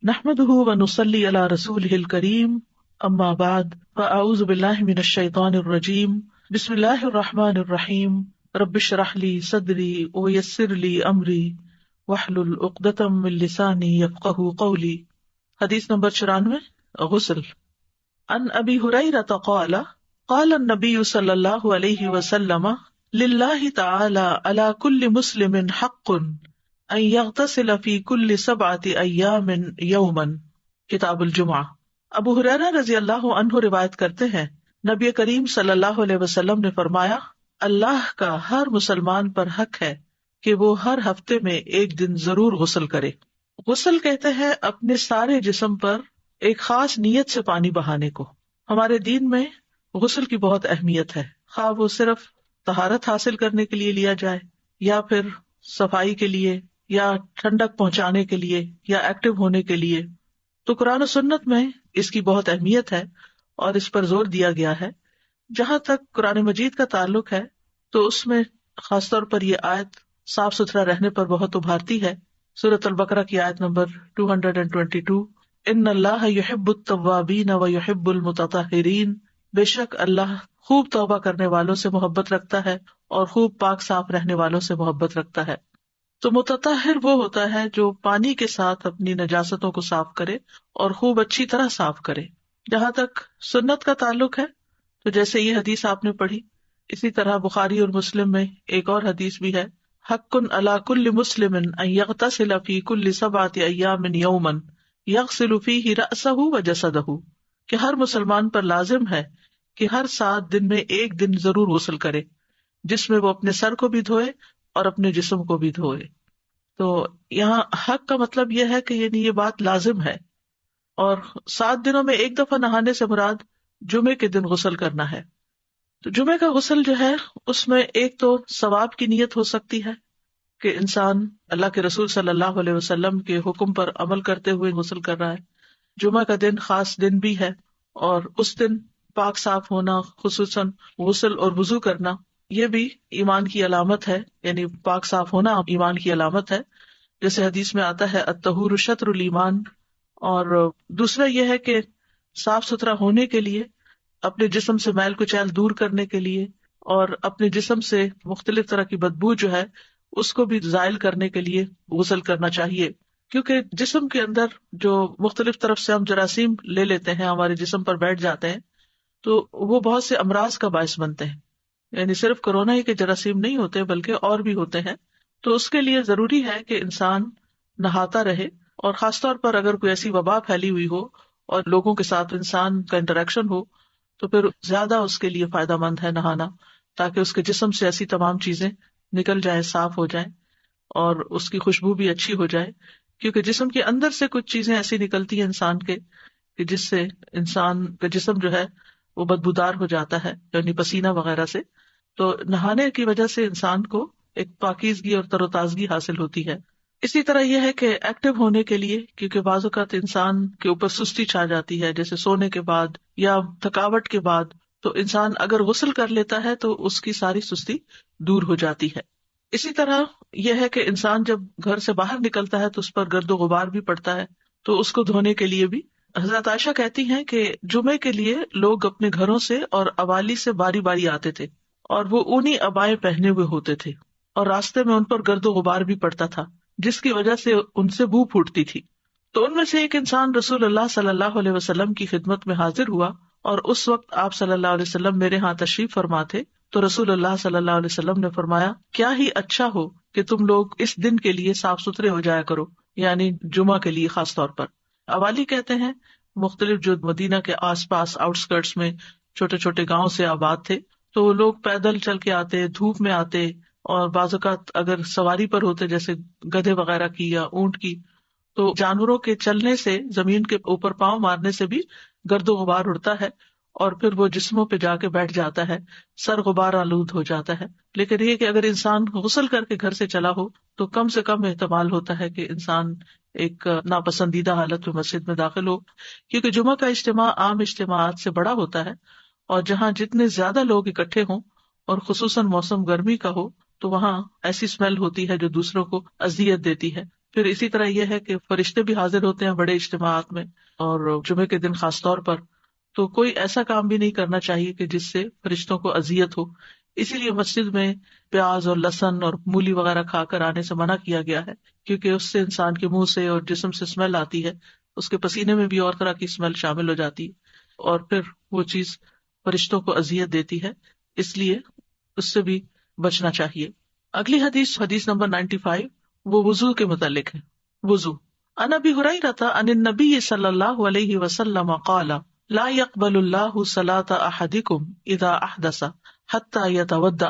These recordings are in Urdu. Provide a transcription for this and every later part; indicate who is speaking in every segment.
Speaker 1: نحمده ونصلي على رسوله الكريم اما بعد فاعوذ بالله من الشيطان الرجيم بسم الله الرحمن الرحيم رب اشرح لي صدري ويسر لي امري واحلل عقدة من لساني يفقهوا قولي۔ حدیث نمبر 94، غسل۔ عن ابی ہریرہ قال قال النبی صلی اللہ علیہ وسلم للہ تعالی علی کل مسلم حق ان یغتسل فی کل 7 ایام یوما، کتاب الجمعہ۔ ابو ہریرہ رضی اللہ عنہ روایت کرتے ہیں، نبی کریم صلی اللہ علیہ وسلم نے فرمایا، اللہ کا ہر مسلمان پر حق ہے کہ وہ ہر ہفتے میں ایک دن ضرور غسل کرے۔ غسل کہتے ہیں اپنے سارے جسم پر ایک خاص نیت سے پانی بہانے کو۔ ہمارے دین میں غسل کی بہت اہمیت ہے، خواہ وہ صرف طہارت حاصل کرنے کے لیے لیا جائے یا پھر صفائی کے لیے یا ٹھنڈک پہنچانے کے لیے یا ایکٹیو ہونے کے لیے۔ تو قرآن و سنت میں اس کی بہت اہمیت ہے اور اس پر زور دیا گیا ہے۔ جہاں تک قرآن مجید کا تعلق ہے تو اس میں خاص طور پر یہ آیت صاف ستھرا رہنے پر بہت ابھارتی ہے۔ سورۃ البقرہ کی آیت نمبر 222، ان اللہ یحب التوابین ویحب المتطہرین، بے شک اللہ خوب توبہ کرنے والوں سے محبت رکھتا ہے اور خوب پاک صاف رہنے والوں سے محبت رکھتا ہے۔ تو متطہر وہ ہوتا ہے جو پانی کے ساتھ اپنی نجاستوں کو صاف کرے اور خوب اچھی طرح صاف کرے۔ جہاں تک سنت کا تعلق ہے تو جیسے یہ حدیث آپ نے پڑھی، اسی طرح بخاری اور مسلم میں ایک اور حدیث بھی ہے، حق علی کل مسلم ان یغتسل فی کل 7 ایام یوما یغسل فیہ رأسہ وجسدہ، کہ ہر مسلمان پر لازم ہے کہ ہر 7 دن میں ایک دن ضرور غسل کرے، جس میں وہ اپنے سر کو بھی دھوئے اور اپنے جسم کو بھی دھوئے۔ تو یہاں حق کا مطلب یہ ہے کہ یعنی یہ بات لازم ہے، اور 7 دنوں میں ایک دفعہ نہانے سے مراد جمعے کے دن غسل کرنا ہے۔ تو جمعے کا غسل جو ہے اس میں ایک تو ثواب کی نیت ہو سکتی ہے کہ انسان اللہ کے رسول صلی اللہ علیہ وسلم کے حکم پر عمل کرتے ہوئے غسل کر رہا ہے۔ جمعہ کا دن خاص دن بھی ہے اور اس دن پاک صاف ہونا، خصوصاً غسل اور وضو کرنا، یہ بھی ایمان کی علامت ہے، یعنی پاک صاف ہونا ایمان کی علامت ہے، جیسے حدیث میں آتا ہے الطہور شطر الایمان۔ اور دوسرا یہ ہے کہ صاف ستھرا ہونے کے لیے، اپنے جسم سے میل کچیل دور کرنے کے لیے، اور اپنے جسم سے مختلف طرح کی بدبو جو ہے اس کو بھی زائل کرنے کے لیے غسل کرنا چاہیے، کیونکہ جسم کے اندر جو مختلف طرف سے ہم جراثیم لے لیتے ہیں، ہمارے جسم پر بیٹھ جاتے ہیں، تو وہ بہت سے امراض کا باعث بنتے ہیں۔ یعنی صرف کورونا ہی کے جراثیم نہیں ہوتے بلکہ اور بھی ہوتے ہیں۔ تو اس کے لیے ضروری ہے کہ انسان نہاتا رہے، اور خاص طور پر اگر کوئی ایسی وبا پھیلی ہوئی ہو اور لوگوں کے ساتھ انسان کا انٹریکشن ہو تو پھر زیادہ اس کے لیے فائدہ مند ہے نہانا، تاکہ اس کے جسم سے ایسی تمام چیزیں نکل جائیں، صاف ہو جائیں، اور اس کی خوشبو بھی اچھی ہو جائے، کیونکہ جسم کے اندر سے کچھ چیزیں ایسی نکلتی ہیں انسان کے کہ جس سے انسان کا جسم جو ہے وہ بدبودار ہو جاتا ہے، یعنی پسینہ وغیرہ سے۔ تو نہانے کی وجہ سے انسان کو ایک پاکیزگی اور تر و تازگی حاصل ہوتی ہے۔ اسی طرح یہ ہے کہ ایکٹیو ہونے کے لیے، کیونکہ بعض اوقات انسان کے اوپر سستی چھا جاتی ہے، جیسے سونے کے بعد یا تھکاوٹ کے بعد، تو انسان اگر غسل کر لیتا ہے تو اس کی ساری سستی دور ہو جاتی ہے۔ اسی طرح یہ ہے کہ انسان جب گھر سے باہر نکلتا ہے تو اس پر گرد و غبار بھی پڑتا ہے، تو اس کو دھونے کے لیے بھی حضرت عائشہ کہتی ہیں کہ جمعے کے لیے لوگ اپنے گھروں سے اور اوالی سے باری باری آتے تھے، اور وہ اونی عبائیں پہنے ہوئے ہوتے تھے، اور راستے میں ان پر گرد و غبار بھی پڑتا تھا، جس کی وجہ سے ان سے بو پھوٹتی تھی۔ تو ان میں سے ایک انسان رسول اللہ صلی اللہ علیہ وسلم کی خدمت میں حاضر ہوا، اور اس وقت آپ صلی اللہ علیہ وسلم میرے ہاں تشریف فرما تھے۔ تو رسول اللہ صلی اللہ علیہ وسلم نے فرمایا، کیا ہی اچھا ہو کہ تم لوگ اس دن کے لیے صاف ستھرے ہو جایا کرو، یعنی جمعہ کے لیے خاص طور پر۔ اوالی کہتے ہیں مختلف جو مدینہ کے آس پاس آؤٹ اسکرٹس میں چھوٹے چھوٹے گاؤں سے آباد تھے، تو وہ لوگ پیدل چل کے آتے، دھوپ میں آتے، اور بعض اوقات اگر سواری پر ہوتے جیسے گدھے وغیرہ کی یا اونٹ کی، تو جانوروں کے چلنے سے، زمین کے اوپر پاؤں مارنے سے بھی گرد و غبار اڑتا ہے، اور پھر وہ جسموں پہ جا کے بیٹھ جاتا ہے، سر غبار آلود ہو جاتا ہے۔ لیکن یہ کہ اگر انسان غسل کر کے گھر سے چلا ہو تو کم سے کم احتمال ہوتا ہے کہ انسان ایک ناپسندیدہ حالت میں مسجد میں داخل ہو، کیونکہ جمعہ کا اجتماع عام اجتماعات سے بڑا ہوتا ہے، اور جہاں جتنے زیادہ لوگ اکٹھے ہوں اور خصوصاً موسم گرمی کا ہو تو وہاں ایسی اسمیل ہوتی ہے جو دوسروں کو اذیت دیتی ہے۔ پھر اسی طرح یہ ہے کہ فرشتے بھی حاضر ہوتے ہیں بڑے اجتماعات میں، اور جمعے کے دن خاص طور پر، تو کوئی ایسا کام بھی نہیں کرنا چاہیے کہ جس سے فرشتوں کو اذیت ہو. اسی لیے مسجد میں پیاز اور لہسن اور مولی وغیرہ کھا کر آنے سے منع کیا گیا ہے، کیونکہ اس سے انسان کے منہ سے اور جسم سے اسمیل آتی ہے، اس کے پسینے میں بھی اور طرح کی اسمیل شامل ہو جاتی ہے، اور پھر وہ چیز فرشتوں کو اذیت دیتی ہے، اس لیے اس سے بھی بچنا چاہیے. اگلی حدیث، حدیث نمبر 95، وہ وضو کے متعلق ہے. وضو. عن ابی ہریرہ عن النبی صلی اللہ علیہ وسلم قال لا يقبل اللہ صلاۃ احدکم اذا احدث حتی یتودع.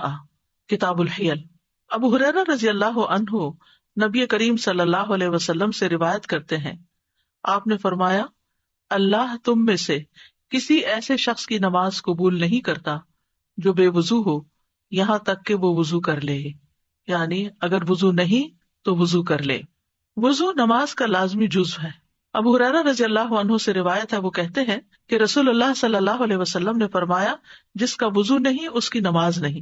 Speaker 1: کتاب الحیل. ابو ہریرہ رضی اللہ عنہ نبی کریم صلی اللہ علیہ وسلم سے روایت کرتے ہیں، آپ نے فرمایا، اللہ تم میں سے کسی ایسے شخص کی نماز قبول نہیں کرتا جو بے وضو ہو یہاں تک کہ وہ وضو کر لے، یعنی اگر وضو نہیں تو وضو کر لے. وضو نماز کا لازمی جزو ہے. ابو ہریرہ رضی اللہ عنہ سے روایت ہے، وہ کہتے ہیں کہ رسول اللہ صلی اللہ علیہ وسلم نے فرمایا، جس کا وضو نہیں اس کی نماز نہیں.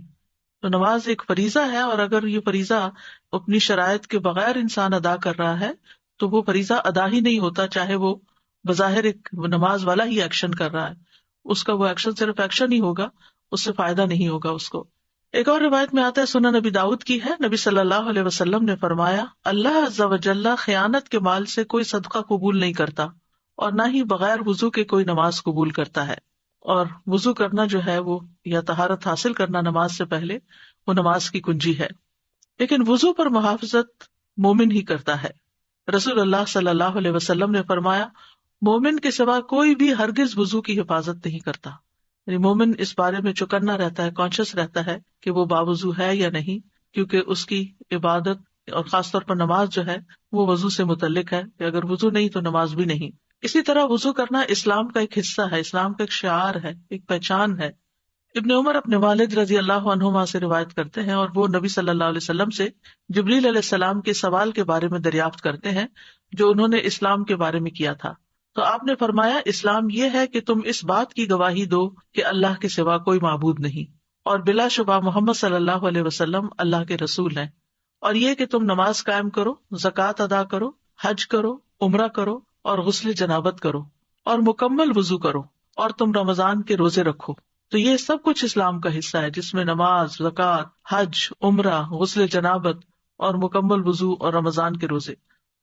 Speaker 1: تو نماز ایک فریضہ ہے، اور اگر یہ فریضہ اپنی شرائط کے بغیر انسان ادا کر رہا ہے تو وہ فریضہ ادا ہی نہیں ہوتا، چاہے وہ بظاہر ایک نماز والا ہی ایکشن کر رہا ہے، اس کا وہ ایکشن صرف ایکشن ہی ہوگا، اس سے فائدہ نہیں ہوگا اس کو. ایک اور روایت میں آتا ہے، سنن نبی داؤد کی ہے، نبی صلی اللہ علیہ وسلم نے فرمایا، اللہ عز و جل خیانت کے مال سے کوئی صدقہ قبول نہیں کرتا، اور نہ ہی بغیر وضو کے کوئی نماز قبول کرتا ہے. اور وضو کرنا جو ہے وہ، یا طہارت حاصل کرنا نماز سے پہلے، وہ نماز کی کنجی ہے. لیکن وضو پر محافظت مومن ہی کرتا ہے. رسول اللہ صلی اللہ علیہ وسلم نے فرمایا، مومن کے سوا کوئی بھی ہرگز وضو کی حفاظت نہیں کرتا. یعنی مومن اس بارے میں چوکنا رہتا ہے، کانشیس رہتا ہے کہ وہ باوضو ہے یا نہیں، کیونکہ اس کی عبادت اور خاص طور پر نماز جو ہے وہ وضو سے متعلق ہے، کہ اگر وضو نہیں تو نماز بھی نہیں. اسی طرح وضو کرنا اسلام کا ایک حصہ ہے، اسلام کا ایک شعار ہے، ایک پہچان ہے. ابن عمر اپنے والد رضی اللہ عنہما سے روایت کرتے ہیں، اور وہ نبی صلی اللہ علیہ وسلم سے جبریل علیہ السلام کے سوال کے بارے میں دریافت کرتے ہیں جو انہوں نے اسلام کے بارے میں کیا تھا. تو آپ نے فرمایا، اسلام یہ ہے کہ تم اس بات کی گواہی دو کہ اللہ کے سوا کوئی معبود نہیں، اور بلا شبہ محمد صلی اللہ علیہ وسلم اللہ کے رسول ہیں، اور یہ کہ تم نماز قائم کرو، زکوٰۃ ادا کرو، حج کرو، عمرہ کرو، اور غسل جنابت کرو، اور مکمل وضو کرو، اور تم رمضان کے روزے رکھو. تو یہ سب کچھ اسلام کا حصہ ہے، جس میں نماز، زکوٰۃ، حج، عمرہ، غسل جنابت، اور مکمل وضو اور رمضان کے روزے.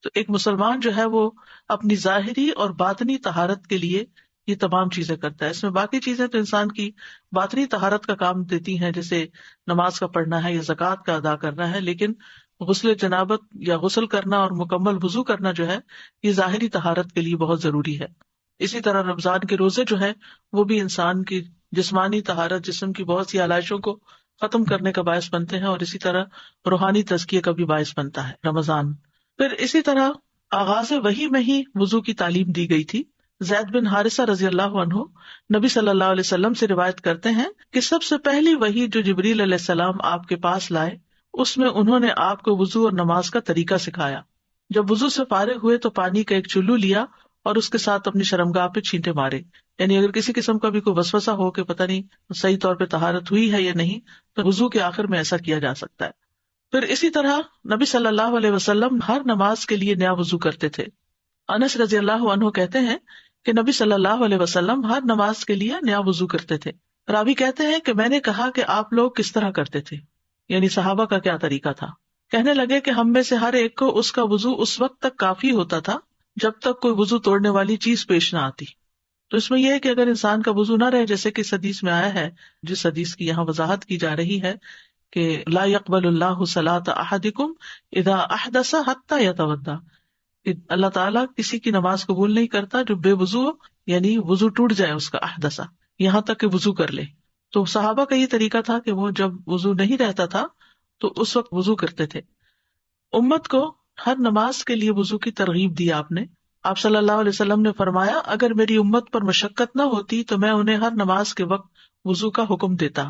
Speaker 1: تو ایک مسلمان جو ہے وہ اپنی ظاہری اور باطنی طہارت کے لیے یہ تمام چیزیں کرتا ہے. اس میں باقی چیزیں تو انسان کی باطنی طہارت کا کام دیتی ہیں، جیسے نماز کا پڑھنا ہے یا زکوٰۃ کا ادا کرنا ہے، لیکن غسل جنابت یا غسل کرنا اور مکمل وضو کرنا جو ہے یہ ظاہری طہارت کے لیے بہت ضروری ہے. اسی طرح رمضان کے روزے جو ہیں وہ بھی انسان کی جسمانی طہارت، جسم کی بہت سی علائشوں کو ختم کرنے کا باعث بنتے ہیں، اور اسی طرح روحانی تزکیے کا بھی باعث بنتا ہے رمضان. پھر اسی طرح آغاز وحی میں ہی وضو کی تعلیم دی گئی تھی. زید بن حارثہ رضی اللہ عنہ نبی صلی اللہ علیہ وسلم سے روایت کرتے ہیں کہ سب سے پہلی وحی جو جبریل علیہ السلام آپ کے پاس لائے، اس میں انہوں نے آپ کو وضو اور نماز کا طریقہ سکھایا. جب وضو سے فارغ ہوئے تو پانی کا ایک چلو لیا اور اس کے ساتھ اپنی شرمگاہ پہ چھینٹے مارے. یعنی اگر کسی قسم کا بھی کوئی وسوسہ ہو کہ پتہ نہیں صحیح طور پہ طہارت ہوئی ہے یا نہیں، تو وضو کے آخر میں ایسا کیا جا سکتا ہے. پھر اسی طرح نبی صلی اللہ علیہ وسلم ہر نماز کے لیے نیا وضو کرتے تھے. انس رضی اللہ عنہ کہتے ہیں کہ نبی صلی اللہ علیہ وسلم ہر نماز کے لیے نیا وضو کرتے تھے. راوی کہتے ہیں کہ میں نے کہا کہ آپ لوگ کس طرح کرتے تھے، یعنی صحابہ کا کیا طریقہ تھا. کہنے لگے کہ ہم میں سے ہر ایک کو اس کا وضو اس وقت تک کافی ہوتا تھا جب تک کوئی وضو توڑنے والی چیز پیش نہ آتی. تو اس میں یہ ہے کہ اگر انسان کا وضو نہ رہے، جیسے کہ اس حدیث میں آیا ہے، جس حدیث کی یہاں وضاحت کی جا رہی ہے کہ لا يقبل اللہ صلاۃ احدکم اذا احدث حتی یتودع، اللہ تعالیٰ کسی کی نماز قبول نہیں کرتا جو بے وضو ہو، یعنی وضو ٹوٹ جائے اس کا، احدث یہاں تک کہ وضو کر لے. تو صحابہ کا یہ طریقہ تھا کہ وہ جب وضو نہیں رہتا تھا تو اس وقت وضو کرتے تھے. امت کو ہر نماز کے لیے وضو کی ترغیب دی آپ نے. آپ صلی اللہ علیہ وسلم نے فرمایا، اگر میری امت پر مشقت نہ ہوتی تو میں انہیں ہر نماز کے وقت وضو کا حکم دیتا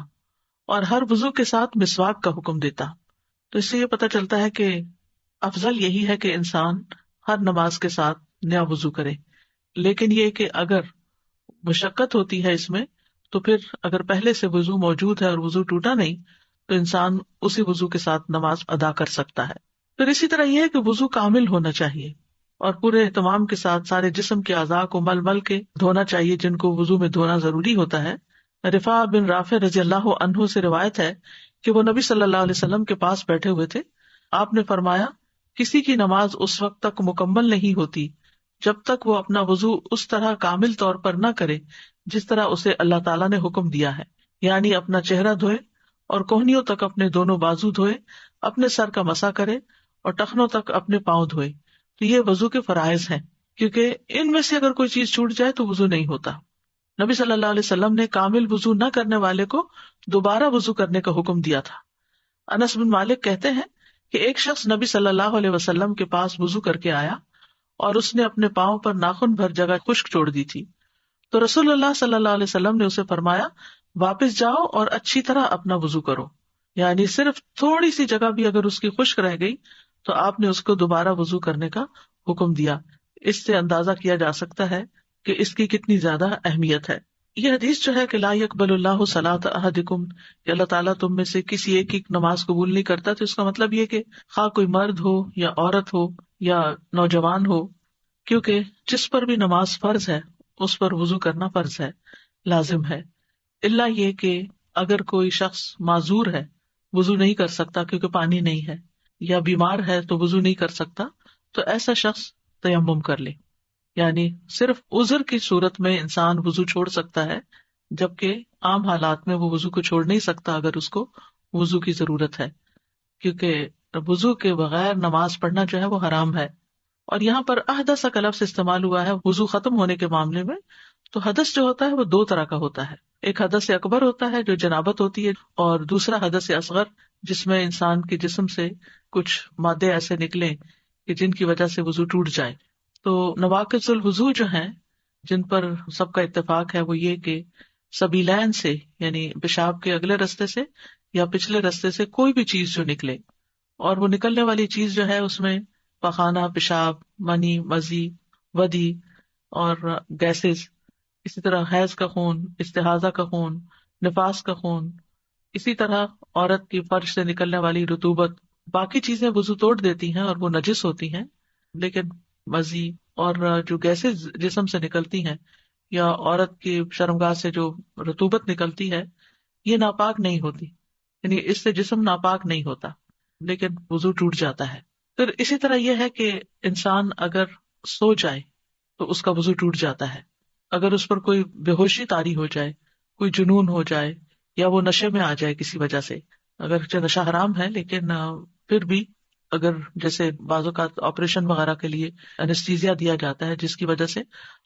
Speaker 1: اور ہر وضو کے ساتھ مسواک کا حکم دیتا. تو اس سے یہ پتہ چلتا ہے کہ افضل یہی ہے کہ انسان ہر نماز کے ساتھ نیا وضو کرے. لیکن یہ کہ اگر مشقت ہوتی ہے اس میں، تو پھر اگر پہلے سے وضو موجود ہے اور وضو ٹوٹا نہیں، تو انسان اسی وضو کے ساتھ نماز ادا کر سکتا ہے. پھر اسی طرح یہ ہے کہ وضو کامل ہونا چاہیے اور پورے اہتمام کے ساتھ سارے جسم کے اعضاء کو مل مل کے دھونا چاہیے جن کو وضو میں دھونا ضروری ہوتا ہے۔ رفاع بن رافع رضی اللہ عنہ سے روایت ہے کہ وہ نبی صلی اللہ علیہ وسلم کے پاس بیٹھے ہوئے تھے، آپ نے فرمایا کسی کی نماز اس وقت تک مکمل نہیں ہوتی جب تک وہ اپنا وضو اس طرح کامل طور پر نہ کرے جس طرح اسے اللہ تعالیٰ نے حکم دیا ہے، یعنی اپنا چہرہ دھوئے اور کوہنیوں تک اپنے دونوں بازو دھوئے، اپنے سر کا مسح کرے اور ٹخنوں تک اپنے پاؤں دھوئے۔ تو یہ وضو کے فرائض ہیں، کیونکہ ان میں سے اگر کوئی چیز چھوٹ جائے تو وضو نہیں ہوتا۔ نبی صلی اللہ علیہ وسلم نے کامل وضو نہ کرنے والے کو دوبارہ وضو کرنے کا حکم دیا تھا۔ انس بن مالک کہتے ہیں کہ ایک شخص نبی صلی اللہ علیہ وسلم کے پاس وضو کر کے آیا اور اس نے اپنے پاؤں پر ناخن بھر جگہ خشک چھوڑ دی تھی، تو رسول اللہ صلی اللہ علیہ وسلم نے اسے فرمایا واپس جاؤ اور اچھی طرح اپنا وضو کرو، یعنی صرف تھوڑی سی جگہ بھی اگر اس کی خشک رہ گئی تو آپ نے اس کو دوبارہ وضو کرنے کا حکم دیا۔ اس سے اندازہ کیا جا سکتا ہے کہ اس کی کتنی زیادہ اہمیت ہے۔ یہ حدیث جو ہے کہ لا يقبل اللہ صلاۃ احدکم، کہ اللہ تعالیٰ تم میں سے کسی ایک کی نماز قبول نہیں کرتا، تو اس کا مطلب یہ کہ خواہ کوئی مرد ہو یا عورت ہو یا نوجوان ہو، کیونکہ جس پر بھی نماز فرض ہے اس پر وضو کرنا فرض ہے، لازم ہے، الا یہ کہ اگر کوئی شخص معذور ہے، وضو نہیں کر سکتا کیونکہ پانی نہیں ہے، یا بیمار ہے تو وضو نہیں کر سکتا، تو ایسا شخص تیمم کر لے، یعنی صرف عذر کی صورت میں انسان وضو چھوڑ سکتا ہے، جبکہ عام حالات میں وہ وضو کو چھوڑ نہیں سکتا اگر اس کو وضو کی ضرورت ہے، کیونکہ وضو کے بغیر نماز پڑھنا جو ہے وہ حرام ہے۔ اور یہاں پر احدث کا لفظ استعمال ہوا ہے وضو ختم ہونے کے معاملے میں، تو حدث جو ہوتا ہے وہ دو طرح کا ہوتا ہے، ایک حدث اکبر ہوتا ہے جو جنابت ہوتی ہے، اور دوسرا حدث اصغر جس میں انسان کے جسم سے کچھ مادے ایسے نکلیں کہ جن کی وجہ سے وضو ٹوٹ جائے۔ تو نواقض الوضو جو ہیں جن پر سب کا اتفاق ہے وہ یہ کہ سبیلین سے، یعنی پیشاب کے اگلے رستے سے یا پچھلے رستے سے کوئی بھی چیز جو نکلے، اور وہ نکلنے والی چیز جو ہے اس میں پخانہ، پیشاب، منی، مزی، ودی اور گیسز، اسی طرح حیض کا خون، استحاضہ کا خون، نفاس کا خون، اسی طرح عورت کی فرج سے نکلنے والی رطوبت، باقی چیزیں وضو توڑ دیتی ہیں اور وہ نجس ہوتی ہیں، لیکن مزی اور جو گیسز جسم سے نکلتی ہیں یا عورت کی شرمگاہ سے جو رطوبت نکلتی ہے یہ ناپاک نہیں ہوتی، یعنی اس سے جسم ناپاک نہیں ہوتا لیکن وضو ٹوٹ جاتا ہے۔ پھر اسی طرح یہ ہے کہ انسان اگر سو جائے تو اس کا وضو ٹوٹ جاتا ہے، اگر اس پر کوئی بے ہوشی طاری ہو جائے، کوئی جنون ہو جائے یا وہ نشے میں آ جائے کسی وجہ سے، اگر نشہ حرام ہے لیکن پھر بھی اگر جیسے بعض اوقات آپریشن وغیرہ کے لیے انیستھیزیا دیا جاتا ہے جس کی وجہ سے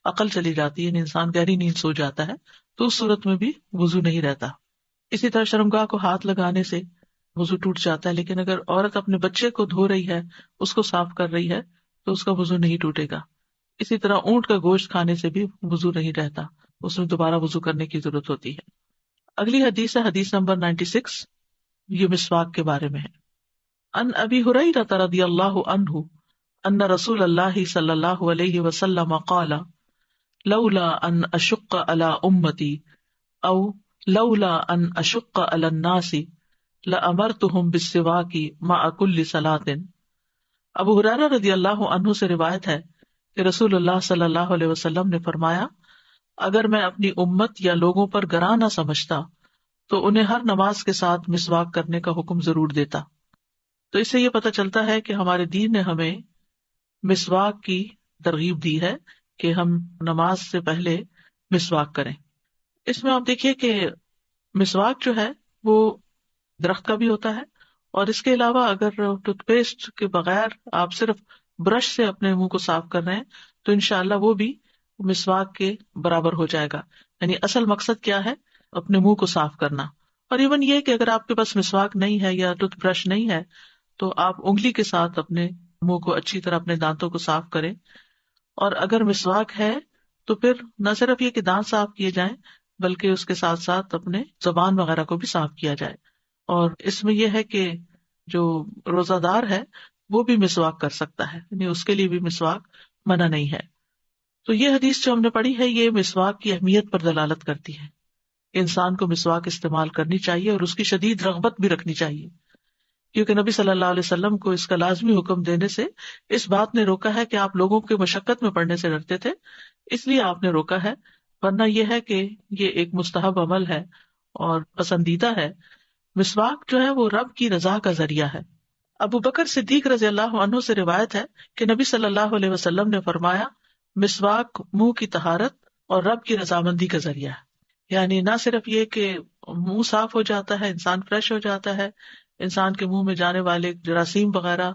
Speaker 1: عقل چلی جاتی ہے، انسان گہری نیند سو جاتا ہے، تو اس صورت میں بھی وضو نہیں رہتا۔ اسی طرح شرمگاہ کو ہاتھ لگانے سے وضو ٹوٹ جاتا ہے، لیکن اگر عورت اپنے بچے کو دھو رہی ہے، اس کو صاف کر رہی ہے تو اس کا وضو نہیں ٹوٹے گا۔ اسی طرح اونٹ کا گوشت کھانے سے بھی وضو نہیں رہتا، اس میں دوبارہ وضو کرنے کی ضرورت ہوتی ہے۔ اگلی حدیث ہے حدیث نمبر 96، یہ مسواک کے بارے میں ہے۔ ان ابی ہریرہ رضی اللہ عنہ ان رسول اللہ صلی اللہ علیہ وسلم قال لولا ان اشق علی امتی او لولا ان اشق علی الناس لامرتهم بالسواک مع کل صلاۃ۔ ابو ہریرہ رضی اللہ عنہ سے روایت ہے کہ رسول اللہ صلی اللہ علیہ وسلم نے فرمایا، اگر میں اپنی امت یا لوگوں پر گراں نہ سمجھتا تو انہیں ہر نماز کے ساتھ مسواک کرنے کا حکم ضرور دیتا۔ تو اس سے یہ پتہ چلتا ہے کہ ہمارے دین نے ہمیں مسواک کی ترغیب دی ہے کہ ہم نماز سے پہلے مسواک کریں۔ اس میں آپ دیکھیے کہ مسواک جو ہے وہ درخت کا بھی ہوتا ہے، اور اس کے علاوہ اگر ٹوتھ پیسٹ کے بغیر آپ صرف برش سے اپنے منہ کو صاف کر رہے ہیں تو انشاءاللہ وہ بھی مسواک کے برابر ہو جائے گا۔ یعنی اصل مقصد کیا ہے؟ اپنے منہ کو صاف کرنا۔ اور ایون یہ کہ اگر آپ کے پاس مسواک نہیں ہے یا ٹوتھ برش نہیں ہے تو آپ انگلی کے ساتھ اپنے منہ کو اچھی طرح اپنے دانتوں کو صاف کریں، اور اگر مسواک ہے تو پھر نہ صرف یہ کہ دانت صاف کیے جائیں بلکہ اس کے ساتھ ساتھ اپنے زبان وغیرہ کو بھی صاف کیا جائے۔ اور اس میں یہ ہے کہ جو روزہ دار ہے وہ بھی مسواک کر سکتا ہے، یعنی اس کے لیے بھی مسواک منع نہیں ہے۔ تو یہ حدیث جو ہم نے پڑھی ہے یہ مسواک کی اہمیت پر دلالت کرتی ہے، انسان کو مسواک استعمال کرنی چاہیے اور اس کی شدید رغبت بھی رکھنی چاہیے، کیونکہ نبی صلی اللہ علیہ وسلم کو اس کا لازمی حکم دینے سے اس بات نے روکا ہے کہ آپ لوگوں کے مشقت میں پڑنے سے ڈرتے تھے، اس لیے آپ نے روکا ہے، ورنہ یہ ہے کہ یہ ایک مستحب عمل ہے اور پسندیدہ ہے۔ مسواک جو ہے وہ رب کی رضا کا ذریعہ ہے۔ ابو بکر صدیق رضی اللہ عنہ سے روایت ہے کہ نبی صلی اللہ علیہ وسلم نے فرمایا، مسواک منہ کی طہارت اور رب کی رضامندی کا ذریعہ ہے۔ یعنی نہ صرف یہ کہ منہ صاف ہو جاتا ہے، انسان فریش ہو جاتا ہے، انسان کے منہ میں جانے والے جراثیم وغیرہ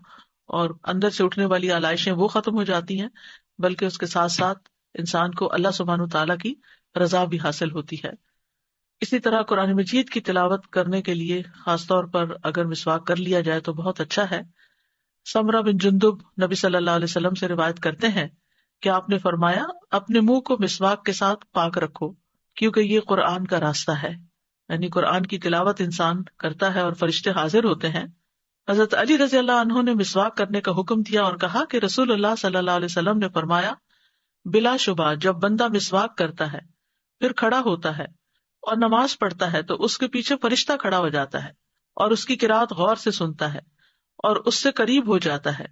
Speaker 1: اور اندر سے اٹھنے والی علائشیں وہ ختم ہو جاتی ہیں، بلکہ اس کے ساتھ ساتھ انسان کو اللہ سبحانہ تعالیٰ کی رضا بھی حاصل ہوتی ہے۔ اسی طرح قرآن مجید کی تلاوت کرنے کے لیے خاص طور پر اگر مسواک کر لیا جائے تو بہت اچھا ہے۔ سمرہ بن جندب نبی صلی اللہ علیہ وسلم سے روایت کرتے ہیں کہ آپ نے فرمایا، اپنے منہ کو مسواک کے ساتھ پاک رکھو، کیونکہ یہ قرآن کا راستہ ہے۔ یعنی قرآن کی تلاوت انسان کرتا ہے اور فرشتے حاضر ہوتے ہیں۔ حضرت علی رضی اللہ عنہ نے مسواک کرنے کا حکم دیا اور کہا کہ رسول اللہ صلی اللہ علیہ وسلم نے فرمایا، بلا شبہ جب بندہ مسواک کرتا ہے پھر کھڑا ہوتا ہے اور نماز پڑھتا ہے تو اس کے پیچھے فرشتہ کھڑا ہو جاتا ہے اور اس کی قرات غور سے سنتا ہے اور اس سے قریب ہو جاتا ہے،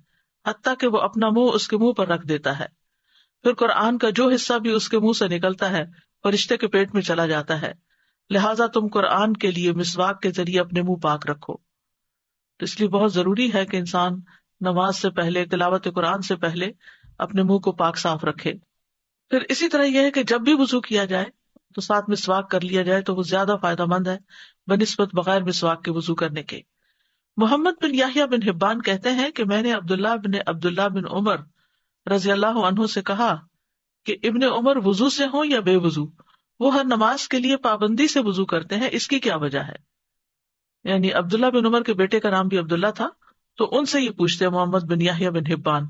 Speaker 1: حتیٰ کہ وہ اپنا منہ اس کے منہ پر رکھ دیتا ہے، پھر قرآن کا جو حصہ بھی اس کے منہ سے نکلتا ہے فرشتے کے پیٹ میں چلا جاتا ہے، لہٰذا تم قرآن کے لیے مسواک کے ذریعے اپنے منہ پاک رکھو۔ تو اس لیے بہت ضروری ہے کہ انسان نماز سے پہلے، تلاوت قرآن سے پہلے اپنے منہ کو پاک صاف رکھے۔ پھر اسی طرح یہ ہے کہ جب بھی وضو کیا جائے تو ساتھ مسواک کر لیا جائے تو وہ زیادہ فائدہ مند ہے بنسبت بغیر مسواک کے وضو کرنے کے۔ محمد بن یحییٰ بن حبان کہتے ہیں کہ میں نے عبداللہ بن عمر رضی اللہ عنہ سے کہا کہ ابن عمر وضو سے ہوں یا بے وضو، وہ ہر نماز کے لیے پابندی سے وضو کرتے ہیں، اس کی کیا وجہ ہے؟ یعنی عبداللہ بن عمر کے بیٹے کا نام بھی عبداللہ تھا، تو ان سے یہ پوچھتے ہیں محمد بن یحییٰ بن حبان،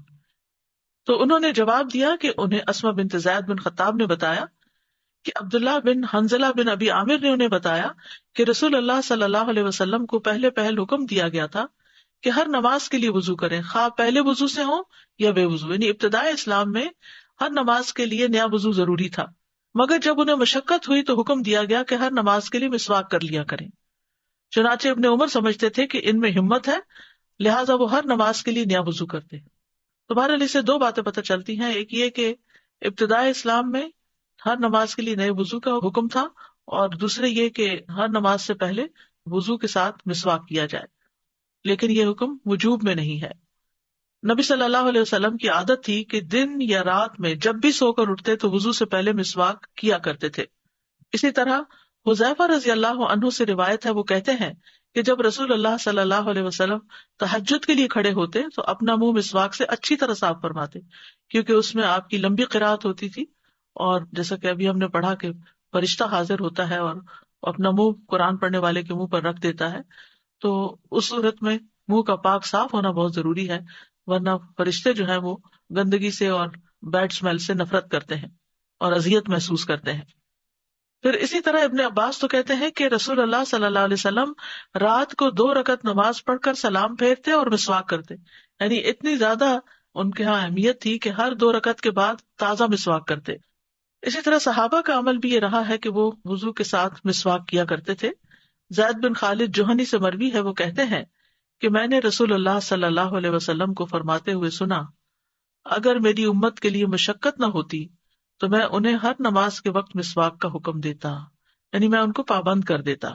Speaker 1: تو انہوں نے جواب دیا کہ انہیں اسما بنت زید بن خطاب نے بتایا کہ عبداللہ بن حنزلہ بن ابی عامر نے انہیں بتایا کہ رسول اللہ صلی اللہ علیہ وسلم کو پہلے حکم دیا گیا تھا کہ ہر نماز کے لیے وضو کریں، خواہ پہلے وضو سے ہوں یا بے وضو۔ یعنی ابتدائی اسلام میں ہر نماز کے لیے نیا وضو ضروری تھا، مگر جب انہیں مشقت ہوئی تو حکم دیا گیا کہ ہر نماز کے لیے مسواک کر لیا کریں۔ چنانچہ ابن عمر سمجھتے تھے کہ ان میں ہمت ہے، لہٰذا وہ ہر نماز کے لیے نیا وضو کرتے۔ تو بہرحال اس سے دو باتیں پتہ چلتی ہیں، ایک یہ کہ ابتدائی اسلام میں ہر نماز کے لیے نئے وضو کا حکم تھا، اور دوسرے یہ کہ ہر نماز سے پہلے وضو کے ساتھ مسواک کیا جائے، لیکن یہ حکم وجوب میں نہیں ہے۔ نبی صلی اللہ علیہ وسلم کی عادت تھی کہ دن یا رات میں جب بھی سو کر اٹھتے تو وضو سے پہلے مسواک کیا کرتے تھے۔ اسی طرح حذیفہ رضی اللہ عنہ سے روایت ہے، وہ کہتے ہیں کہ جب رسول اللہ صلی اللہ علیہ وسلم تہجد کے لیے کھڑے ہوتے تو اپنا منہ مسواک سے اچھی طرح صاف فرماتے، کیونکہ اس میں آپ کی لمبی قرات ہوتی تھی، اور جیسا کہ ابھی ہم نے پڑھا کہ فرشتہ حاضر ہوتا ہے اور اپنا منہ قرآن پڑھنے والے کے منہ پر رکھ دیتا ہے، تو اس صورت میں منہ کا پاک صاف ہونا بہت ضروری ہے، ورنہ فرشتے جو ہیں وہ گندگی سے اور بیڈ اسمیل سے نفرت کرتے ہیں اور اذیت محسوس کرتے ہیں۔ پھر اسی طرح ابن عباس تو کہتے ہیں کہ رسول اللہ صلی اللہ علیہ وسلم رات کو 2 رکعت نماز پڑھ کر سلام پھیرتے اور مسواک کرتے، یعنی اتنی زیادہ ان کے ہاں اہمیت تھی کہ ہر 2 رکعت کے بعد تازہ مسواک کرتے۔ اسی طرح صحابہ کا عمل بھی یہ رہا ہے کہ وہ وضو کے ساتھ مسواک کیا کرتے تھے۔ زید بن خالد جوہنی سے مروی ہے، وہ کہتے ہیں کہ میں نے رسول اللہ صلی اللہ علیہ وسلم کو فرماتے ہوئے سنا، اگر میری امت کے لیے مشقت نہ ہوتی تو میں انہیں ہر نماز کے وقت مسواک کا حکم دیتا، یعنی میں ان کو پابند کر دیتا۔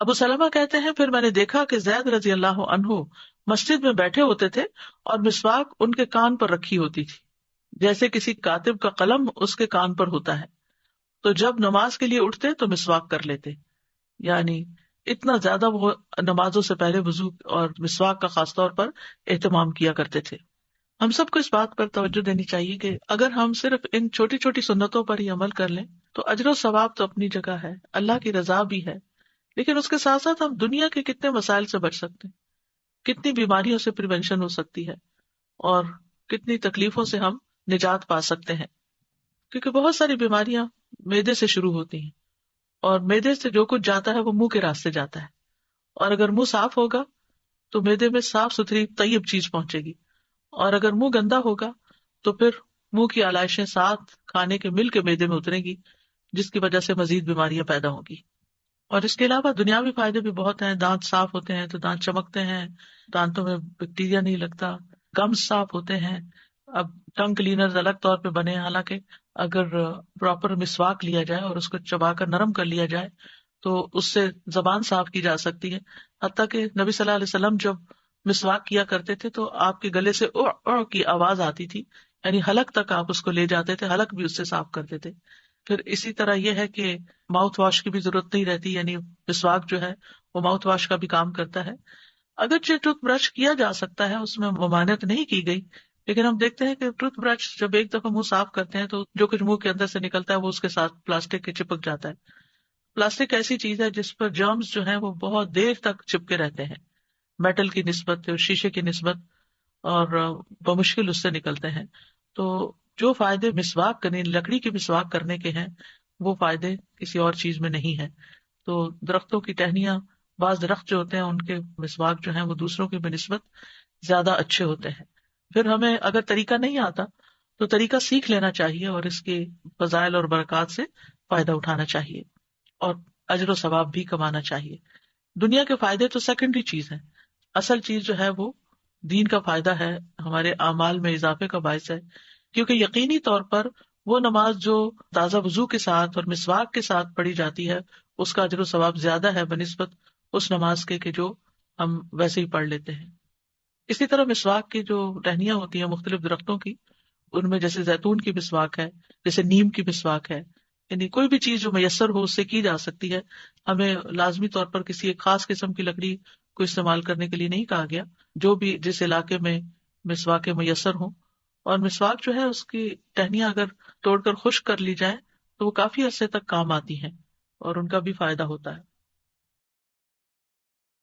Speaker 1: ابو سلمہ کہتے ہیں پھر میں نے دیکھا کہ زید رضی اللہ عنہ مسجد میں بیٹھے ہوتے تھے اور مسواک ان کے کان پر رکھی ہوتی تھی، جیسے کسی کاتب کا قلم اس کے کان پر ہوتا ہے، تو جب نماز کے لیے اٹھتے تو مسواک کر لیتے۔ یعنی اتنا زیادہ وہ نمازوں سے پہلے وضو اور مسواک کا خاص طور پر اہتمام کیا کرتے تھے۔ ہم سب کو اس بات پر توجہ دینی چاہیے کہ اگر ہم صرف ان چھوٹی چھوٹی سنتوں پر ہی عمل کر لیں تو اجر و ثواب تو اپنی جگہ ہے، اللہ کی رضا بھی ہے، لیکن اس کے ساتھ ساتھ ہم دنیا کے کتنے مسائل سے بچ سکتے ہیں، کتنی بیماریوں سے پریونشن ہو سکتی ہے، اور کتنی تکلیفوں سے ہم نجات پا سکتے ہیں، کیونکہ بہت ساری بیماریاں معدے سے شروع ہوتی ہیں، اور معدے سے جو کچھ جاتا ہے وہ منہ کے راستے جاتا ہے، اور اگر منہ صاف ہوگا تو معدے میں صاف ستھری طیب چیز پہنچے گی، اور اگر منہ گندا ہوگا تو پھر منہ کی علائشیں ساتھ کھانے کے مل کے معدے میں اتریں گی، جس کی وجہ سے مزید بیماریاں پیدا ہوں گی۔ اور اس کے علاوہ دنیاوی فائدے بھی بہت ہیں. دانت صاف ہوتے ہیں تو دانت چمکتے ہیں، دانتوں میں بیکٹیریا نہیں لگتا، گمز صاف ہوتے ہیں. اب ٹنگ کلینرز الگ طور پہ بنے ہیں، حالانکہ اگر پراپر مسواک لیا جائے اور اس کو چبا کر نرم کر لیا جائے تو اس سے زبان صاف کی جا سکتی ہے. حتیٰ کہ نبی صلی اللہ علیہ وسلم جب مسواک کیا کرتے تھے تو آپ کے گلے سے او او کی آواز آتی تھی، یعنی حلق تک آپ اس کو لے جاتے تھے، حلق بھی اس سے صاف کرتے تھے. پھر اسی طرح یہ ہے کہ ماؤتھ واش کی بھی ضرورت نہیں رہتی، یعنی مسواک جو ہے وہ ماؤتھ واش کا بھی کام کرتا ہے. اگرچہ ٹوتھ برش کیا جا سکتا ہے، اس میں ممانعت نہیں کی گئی، لیکن ہم دیکھتے ہیں کہ ٹوتھ برش جب ایک دفعہ منہ صاف کرتے ہیں تو جو کچھ منہ کے اندر سے نکلتا ہے وہ اس کے ساتھ پلاسٹک کے چپک جاتا ہے. پلاسٹک ایسی چیز ہے جس پر جرمز جو ہیں وہ بہت دیر تک چپکے رہتے ہیں، میٹل کی نسبت، شیشے کی نسبت، اور بمشکل اس سے نکلتے ہیں. تو جو فائدے مسواک کرنے، لکڑی کی مسواک کرنے کے ہیں، وہ فائدے کسی اور چیز میں نہیں ہے. تو درختوں کی ٹہنیاں، بعض درخت جو ہوتے ہیں ان کے مسواک جو ہیں وہ دوسروں کی بنسبت زیادہ اچھے ہوتے ہیں. پھر ہمیں اگر طریقہ نہیں آتا تو طریقہ سیکھ لینا چاہیے اور اس کے فضائل اور برکات سے فائدہ اٹھانا چاہیے اور اجر و ثواب بھی کمانا چاہیے. دنیا کے فائدے تو سیکنڈری چیز ہیں، اصل چیز جو ہے وہ دین کا فائدہ ہے، ہمارے اعمال میں اضافے کا باعث ہے. کیونکہ یقینی طور پر وہ نماز جو تازہ وضو کے ساتھ اور مسواک کے ساتھ پڑھی جاتی ہے اس کا اجر و ثواب زیادہ ہے بنسبت اس نماز کے کہ جو ہم ویسے ہی پڑھ لیتے ہیں. اسی طرح مسواک کی جو ٹہنیاں ہوتی ہیں مختلف درختوں کی، ان میں جیسے زیتون کی مسواک ہے، جیسے نیم کی مسواک ہے، یعنی کوئی بھی چیز جو میسر ہو اس سے کی جا سکتی ہے. ہمیں لازمی طور پر کسی ایک خاص قسم کی لکڑی کو استعمال کرنے کے لیے نہیں کہا گیا، جو بھی جس علاقے میں مسواک میسر ہوں. اور مسواک جو ہے اس کی ٹہنیاں اگر توڑ کر خشک کر لی جائے تو وہ کافی عرصے تک کام آتی ہیں اور ان کا بھی فائدہ ہوتا ہے.